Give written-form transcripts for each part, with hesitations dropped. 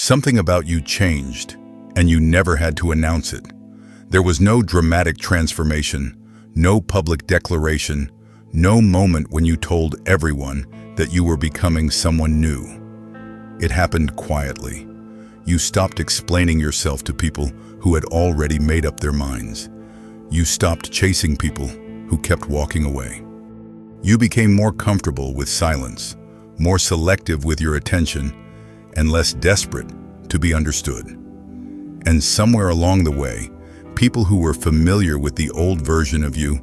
Something about you changed, and you never had to announce it. There was no dramatic transformation, no public declaration, no moment when you told everyone that you were becoming someone new. It happened quietly. You stopped explaining yourself to people who had already made up their minds. You stopped chasing people who kept walking away. You became more comfortable with silence, more selective with your attention, and less desperate to be understood. And somewhere along the way, people who were familiar with the old version of you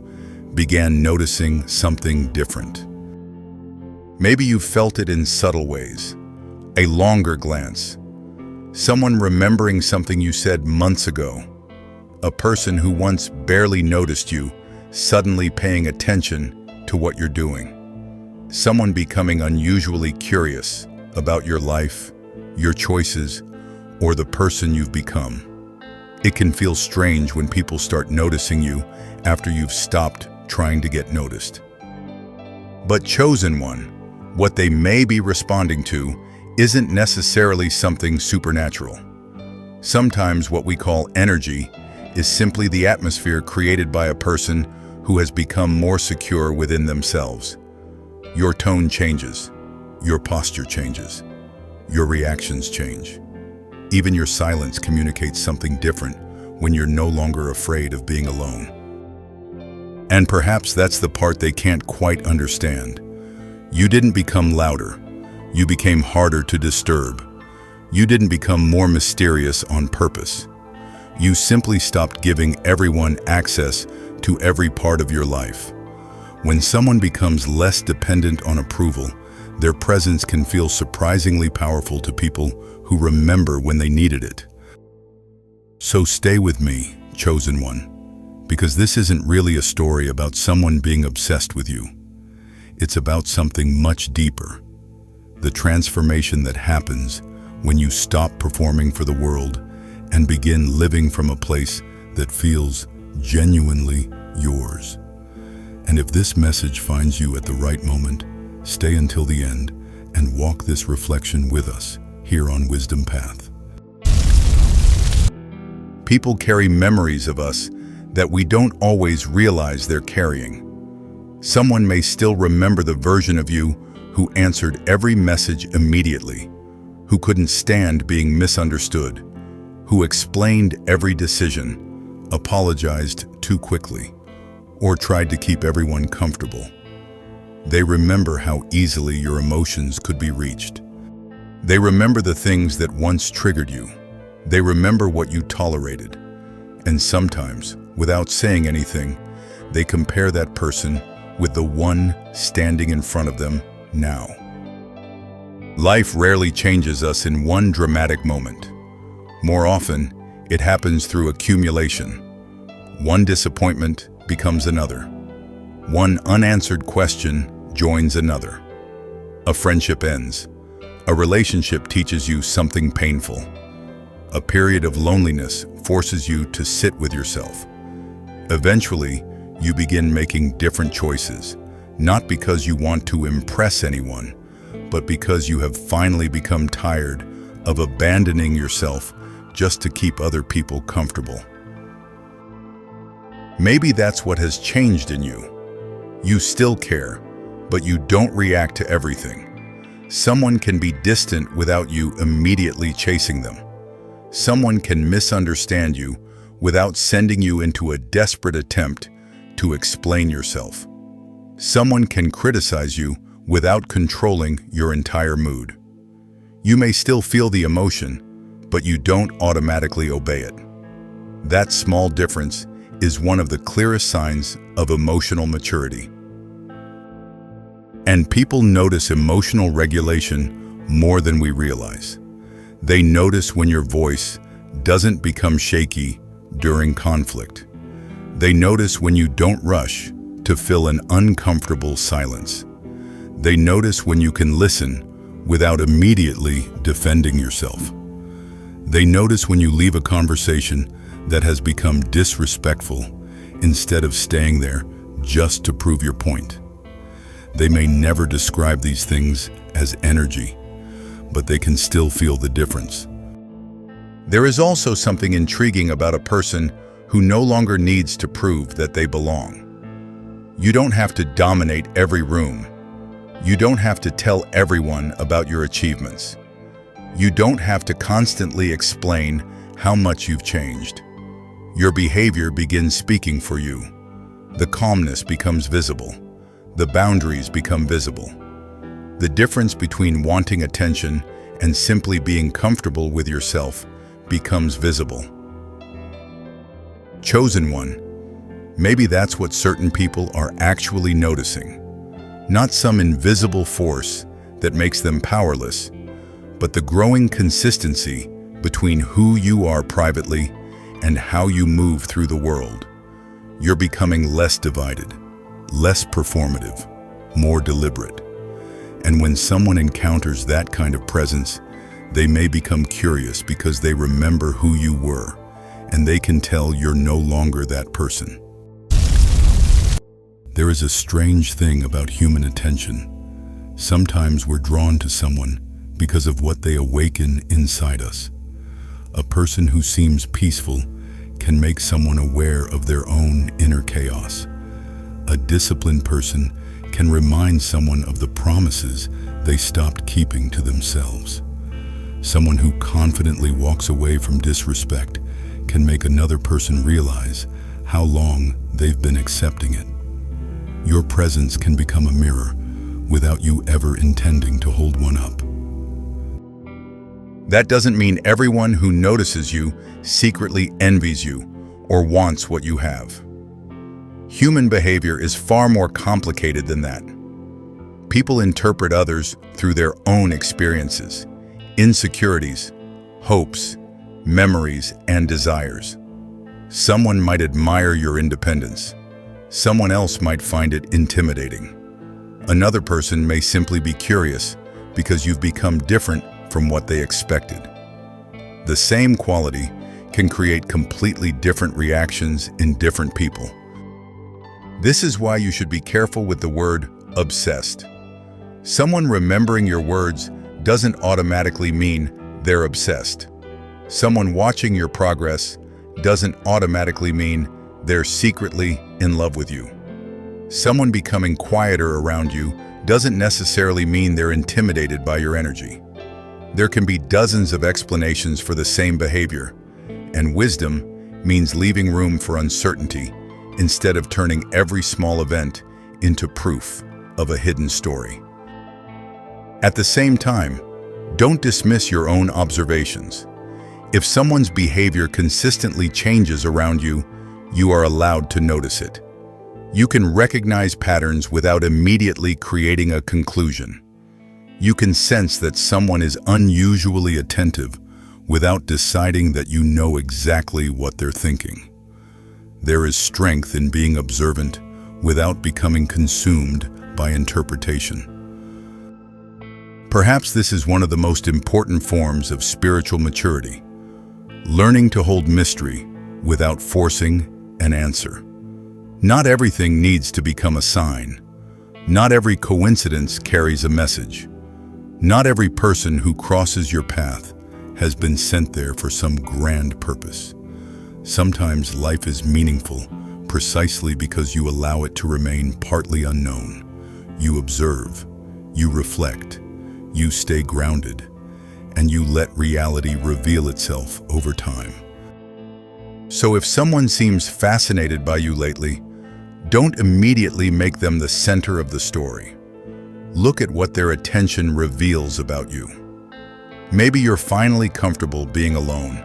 began noticing something different. Maybe you felt it in subtle ways. A longer glance. Someone remembering something you said months ago. A person who once barely noticed you suddenly paying attention to what you're doing. Someone becoming unusually curious about your life, your choices, or the person you've become. It can feel strange when people start noticing you after you've stopped trying to get noticed. But chosen one, what they may be responding to isn't necessarily something supernatural. Sometimes what we call energy is simply the atmosphere created by a person who has become more secure within themselves. Your tone changes, your posture changes, your reactions change. Even your silence communicates something different when you're no longer afraid of being alone. And perhaps that's the part they can't quite understand. You didn't become louder. You became harder to disturb. You didn't become more mysterious on purpose. You simply stopped giving everyone access to every part of your life. When someone becomes less dependent on approval, their presence can feel surprisingly powerful to people who remember when they needed it. So stay with me, chosen one, because this isn't really a story about someone being obsessed with you. It's about something much deeper. The transformation that happens when you stop performing for the world and begin living from a place that feels genuinely yours. And if this message finds you at the right moment, stay until the end and walk this reflection with us here on Wisdom Path. People carry memories of us that we don't always realize they're carrying. Someone may still remember the version of you who answered every message immediately, who couldn't stand being misunderstood, who explained every decision, apologized too quickly, or tried to keep everyone comfortable. They remember how easily your emotions could be reached. They remember the things that once triggered you. They remember what you tolerated. And sometimes, without saying anything, they compare that person with the one standing in front of them now. Life rarely changes us in one dramatic moment. More often, it happens through accumulation. One disappointment becomes another. One unanswered question joins another. A friendship ends. A relationship teaches you something painful. A period of loneliness forces you to sit with yourself. Eventually, you begin making different choices, not because you want to impress anyone, but because you have finally become tired of abandoning yourself just to keep other people comfortable. Maybe that's what has changed in you. You still care, but you don't react to everything. Someone can be distant without you immediately chasing them. Someone can misunderstand you without sending you into a desperate attempt to explain yourself. Someone can criticize you without controlling your entire mood. You may still feel the emotion, but you don't automatically obey it. That small difference is one of the clearest signs of emotional maturity. And people notice emotional regulation more than we realize. They notice when your voice doesn't become shaky during conflict. They notice when you don't rush to fill an uncomfortable silence. They notice when you can listen without immediately defending yourself. They notice when you leave a conversation that has become disrespectful instead of staying there just to prove your point. They may never describe these things as energy, but they can still feel the difference. There is also something intriguing about a person who no longer needs to prove that they belong. You don't have to dominate every room. You don't have to tell everyone about your achievements. You don't have to constantly explain how much you've changed. Your behavior begins speaking for you. The calmness becomes visible. The boundaries become visible. The difference between wanting attention and simply being comfortable with yourself becomes visible. Chosen one. Maybe that's what certain people are actually noticing. Not some invisible force that makes them powerless, but the growing consistency between who you are privately and how you move through the world. You're becoming less divided, less performative, more deliberate. And when someone encounters that kind of presence, they may become curious because they remember who you were, and they can tell you're no longer that person. There is a strange thing about human attention. Sometimes we're drawn to someone because of what they awaken inside us. A person who seems peaceful can make someone aware of their own inner chaos. A disciplined person can remind someone of the promises they stopped keeping to themselves. Someone who confidently walks away from disrespect can make another person realize how long they've been accepting it. Your presence can become a mirror without you ever intending to hold one up. That doesn't mean everyone who notices you secretly envies you or wants what you have. Human behavior is far more complicated than that. People interpret others through their own experiences, insecurities, hopes, memories, and desires. Someone might admire your independence. Someone else might find it intimidating. Another person may simply be curious because you've become different from what they expected. The same quality can create completely different reactions in different people. This is why you should be careful with the word obsessed. Someone remembering your words doesn't automatically mean they're obsessed. Someone watching your progress doesn't automatically mean they're secretly in love with you. Someone becoming quieter around you doesn't necessarily mean they're intimidated by your energy. There can be dozens of explanations for the same behavior, and wisdom means leaving room for uncertainty instead of turning every small event into proof of a hidden story. At the same time, don't dismiss your own observations. If someone's behavior consistently changes around you, you are allowed to notice it. You can recognize patterns without immediately creating a conclusion. You can sense that someone is unusually attentive without deciding that you know exactly what they're thinking. There is strength in being observant without becoming consumed by interpretation. Perhaps this is one of the most important forms of spiritual maturity, learning to hold mystery without forcing an answer. Not everything needs to become a sign. Not every coincidence carries a message. Not every person who crosses your path has been sent there for some grand purpose. Sometimes life is meaningful precisely because you allow it to remain partly unknown. You observe, you reflect, you stay grounded, and you let reality reveal itself over time. So if someone seems fascinated by you lately, don't immediately make them the center of the story. Look at what their attention reveals about you. Maybe you're finally comfortable being alone.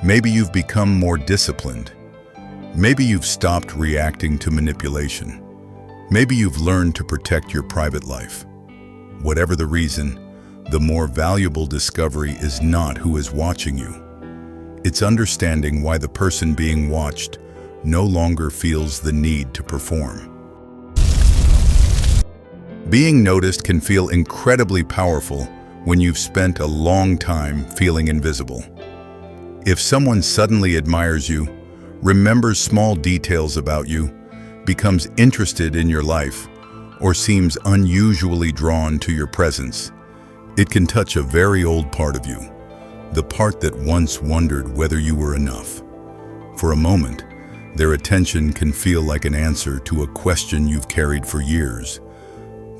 Maybe you've become more disciplined. Maybe you've stopped reacting to manipulation. Maybe you've learned to protect your private life. Whatever the reason, the more valuable discovery is not who is watching you. It's understanding why the person being watched no longer feels the need to perform. Being noticed can feel incredibly powerful when you've spent a long time feeling invisible. If someone suddenly admires you, remembers small details about you, becomes interested in your life, or seems unusually drawn to your presence, it can touch a very old part of you, the part that once wondered whether you were enough. For a moment, their attention can feel like an answer to a question you've carried for years.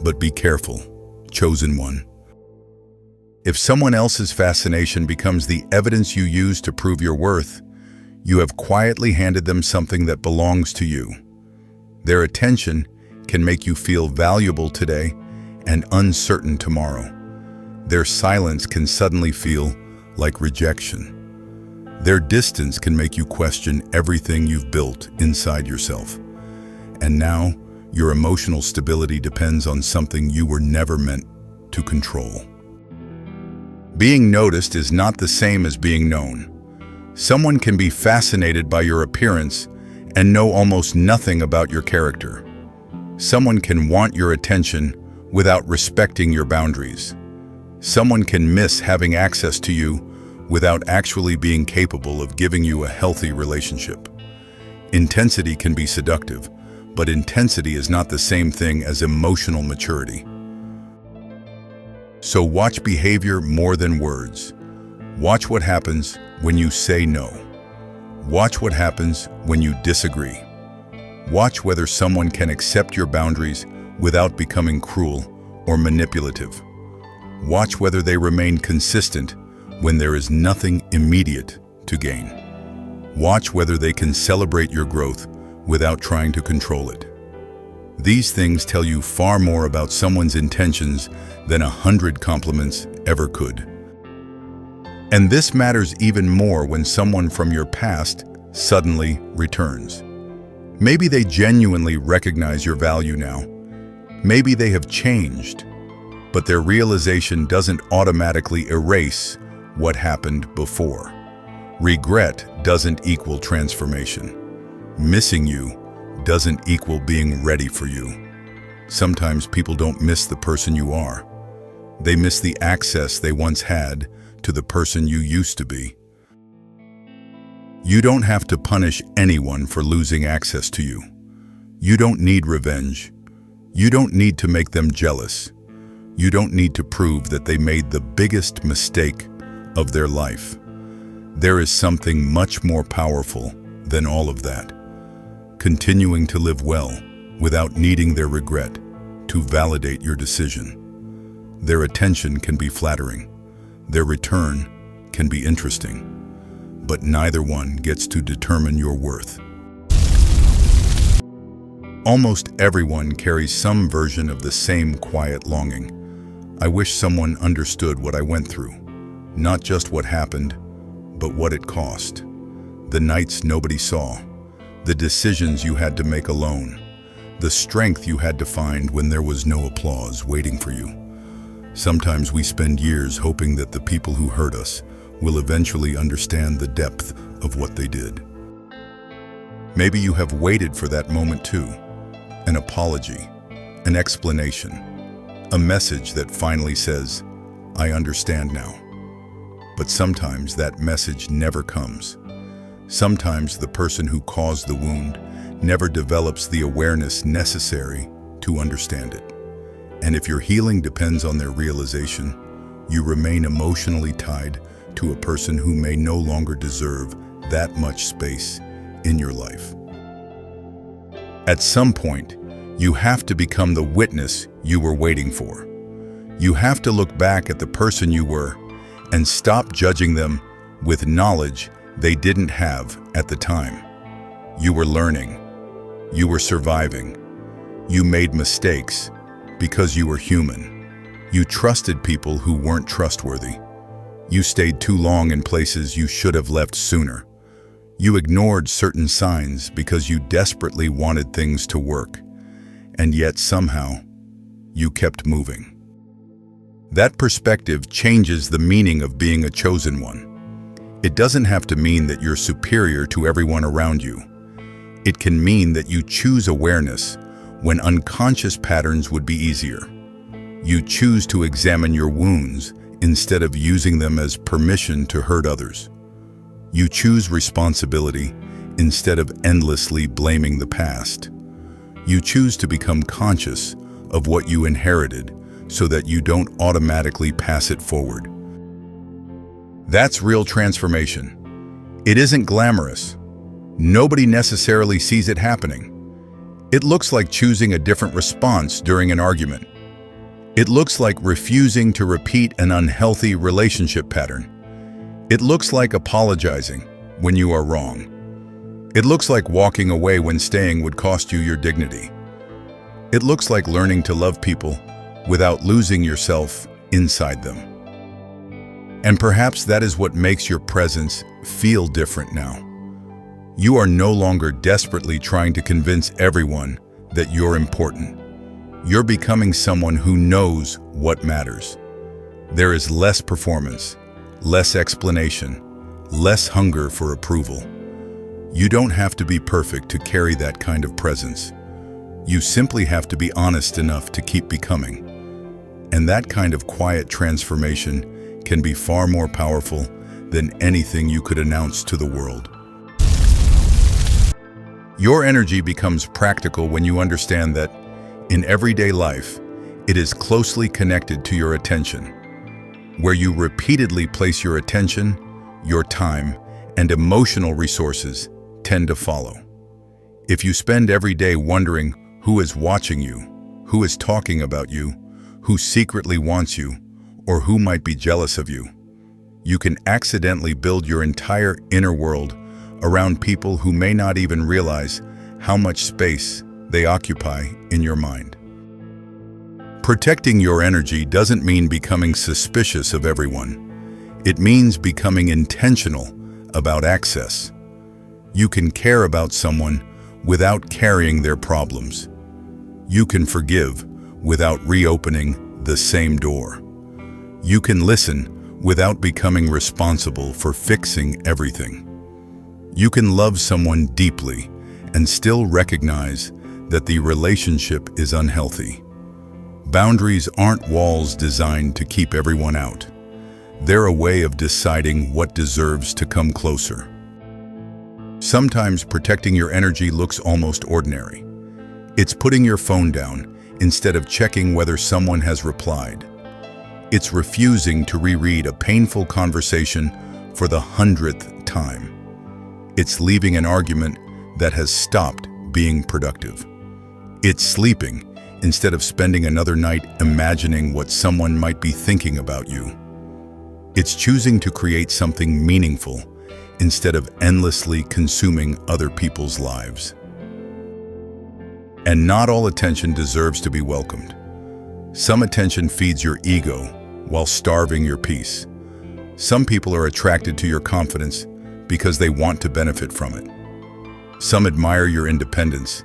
But be careful, chosen one. If someone else's fascination becomes the evidence you use to prove your worth, you have quietly handed them something that belongs to you. Their attention can make you feel valuable today and uncertain tomorrow. Their silence can suddenly feel like rejection. Their distance can make you question everything you've built inside yourself. And now, your emotional stability depends on something you were never meant to control. Being noticed is not the same as being known. Someone can be fascinated by your appearance and know almost nothing about your character. Someone can want your attention without respecting your boundaries. Someone can miss having access to you without actually being capable of giving you a healthy relationship. Intensity can be seductive, but intensity is not the same thing as emotional maturity. So watch behavior more than words. Watch what happens when you say no. Watch what happens when you disagree. Watch whether someone can accept your boundaries without becoming cruel or manipulative. Watch whether they remain consistent when there is nothing immediate to gain. Watch whether they can celebrate your growth without trying to control it. These things tell you far more about someone's intentions than 100 compliments ever could. And this matters even more when someone from your past suddenly returns. Maybe they genuinely recognize your value now. Maybe they have changed, but their realization doesn't automatically erase what happened before. Regret doesn't equal transformation. Missing you doesn't equal being ready for you. Sometimes people don't miss the person you are. They miss the access they once had to the person you used to be. You don't have to punish anyone for losing access to you. You don't need revenge. You don't need to make them jealous. You don't need to prove that they made the biggest mistake of their life. There is something much more powerful than all of that. Continuing to live well without needing their regret to validate your decision. Their attention can be flattering. Their return can be interesting. But neither one gets to determine your worth. Almost everyone carries some version of the same quiet longing. I wish someone understood what I went through. Not just what happened, but what it cost. The nights nobody saw. The decisions you had to make alone. The strength you had to find when there was no applause waiting for you. Sometimes we spend years hoping that the people who hurt us will eventually understand the depth of what they did. Maybe you have waited for that moment too. An apology, an explanation, a message that finally says, "I understand now." But sometimes that message never comes. Sometimes the person who caused the wound never develops the awareness necessary to understand it. And if your healing depends on their realization, you remain emotionally tied to a person who may no longer deserve that much space in your life. At some point, you have to become the witness you were waiting for. You have to look back at the person you were and stop judging them with knowledge they didn't have at the time. You were learning. You were surviving. You made mistakes because you were human. You trusted people who weren't trustworthy. You stayed too long in places you should have left sooner. You ignored certain signs because you desperately wanted things to work. And yet somehow, you kept moving. That perspective changes the meaning of being a chosen one. It doesn't have to mean that you're superior to everyone around you. It can mean that you choose awareness when unconscious patterns would be easier. You choose to examine your wounds instead of using them as permission to hurt others. You choose responsibility instead of endlessly blaming the past. You choose to become conscious of what you inherited so that you don't automatically pass it forward. That's real transformation. It isn't glamorous. Nobody necessarily sees it happening. It looks like choosing a different response during an argument. It looks like refusing to repeat an unhealthy relationship pattern. It looks like apologizing when you are wrong. It looks like walking away when staying would cost you your dignity. It looks like learning to love people without losing yourself inside them. And perhaps that is what makes your presence feel different now. You are no longer desperately trying to convince everyone that you're important. You're becoming someone who knows what matters. There is less performance, less explanation, less hunger for approval. You don't have to be perfect to carry that kind of presence. You simply have to be honest enough to keep becoming. And that kind of quiet transformation can be far more powerful than anything you could announce to the world. Your energy becomes practical when you understand that, in everyday life, it is closely connected to your attention. Where you repeatedly place your attention, your time, and emotional resources tend to follow. If you spend every day wondering who is watching you, who is talking about you, who secretly wants you, or who might be jealous of you, you can accidentally build your entire inner world around people who may not even realize how much space they occupy in your mind. Protecting your energy doesn't mean becoming suspicious of everyone. It means becoming intentional about access. You can care about someone without carrying their problems. You can forgive without reopening the same door. You can listen without becoming responsible for fixing everything. You can love someone deeply and still recognize that the relationship is unhealthy. Boundaries aren't walls designed to keep everyone out. They're a way of deciding what deserves to come closer. Sometimes protecting your energy looks almost ordinary. It's putting your phone down instead of checking whether someone has replied. It's refusing to reread a painful conversation for the 100th time. It's leaving an argument that has stopped being productive. It's sleeping instead of spending another night imagining what someone might be thinking about you. It's choosing to create something meaningful instead of endlessly consuming other people's lives. And not all attention deserves to be welcomed. Some attention feeds your ego while starving your peace. Some people are attracted to your confidence because they want to benefit from it. Some admire your independence,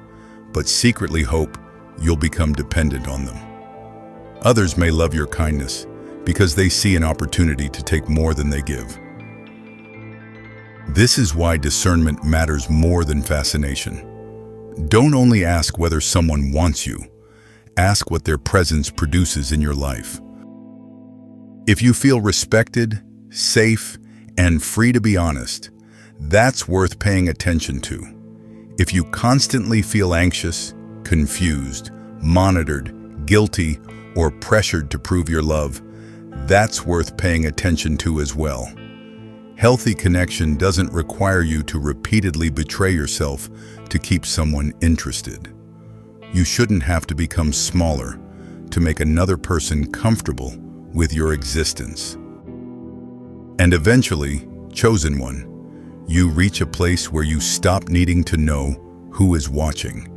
but secretly hope you'll become dependent on them. Others may love your kindness because they see an opportunity to take more than they give. This is why discernment matters more than fascination. Don't only ask whether someone wants you, ask what their presence produces in your life. If you feel respected, safe, and free to be honest, that's worth paying attention to. If you constantly feel anxious, confused, monitored, guilty, or pressured to prove your love, that's worth paying attention to as well. Healthy connection doesn't require you to repeatedly betray yourself to keep someone interested. You shouldn't have to become smaller to make another person comfortable with your existence. And eventually, chosen one, you reach a place where you stop needing to know who is watching.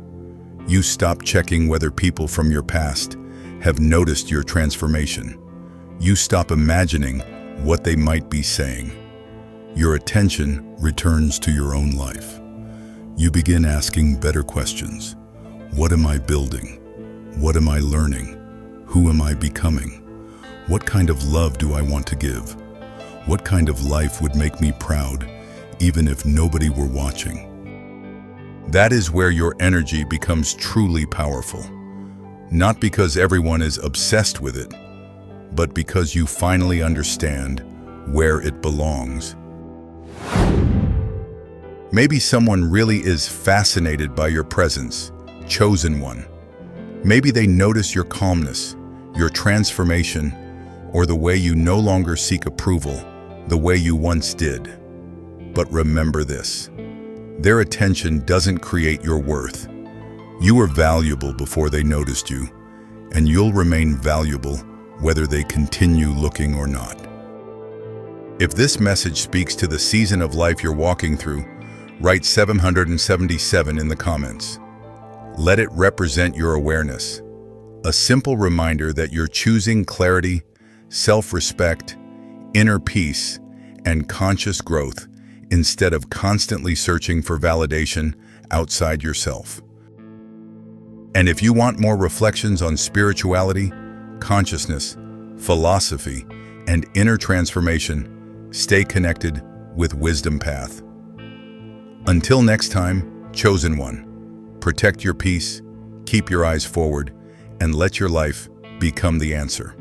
You stop checking whether people from your past have noticed your transformation. You stop imagining what they might be saying. Your attention returns to your own life. You begin asking better questions. What am I building? What am I learning? Who am I becoming? What kind of love do I want to give? What kind of life would make me proud, even if nobody were watching? That is where your energy becomes truly powerful. Not because everyone is obsessed with it, but because you finally understand where it belongs. Maybe someone really is fascinated by your presence, chosen one. Maybe they notice your calmness, your transformation, or the way you no longer seek approval, the way you once did. But remember this: their attention doesn't create your worth. You were valuable before they noticed you, and you'll remain valuable whether they continue looking or not. If this message speaks to the season of life you're walking through, write 777 in the comments. Let it represent your awareness, a simple reminder that you're choosing clarity, self-respect, inner peace, and conscious growth instead of constantly searching for validation outside yourself. And if you want more reflections on spirituality, consciousness, philosophy, and inner transformation, stay connected with Wisdom Path. Until next time, Chosen One, protect your peace, keep your eyes forward, and let your life become the answer.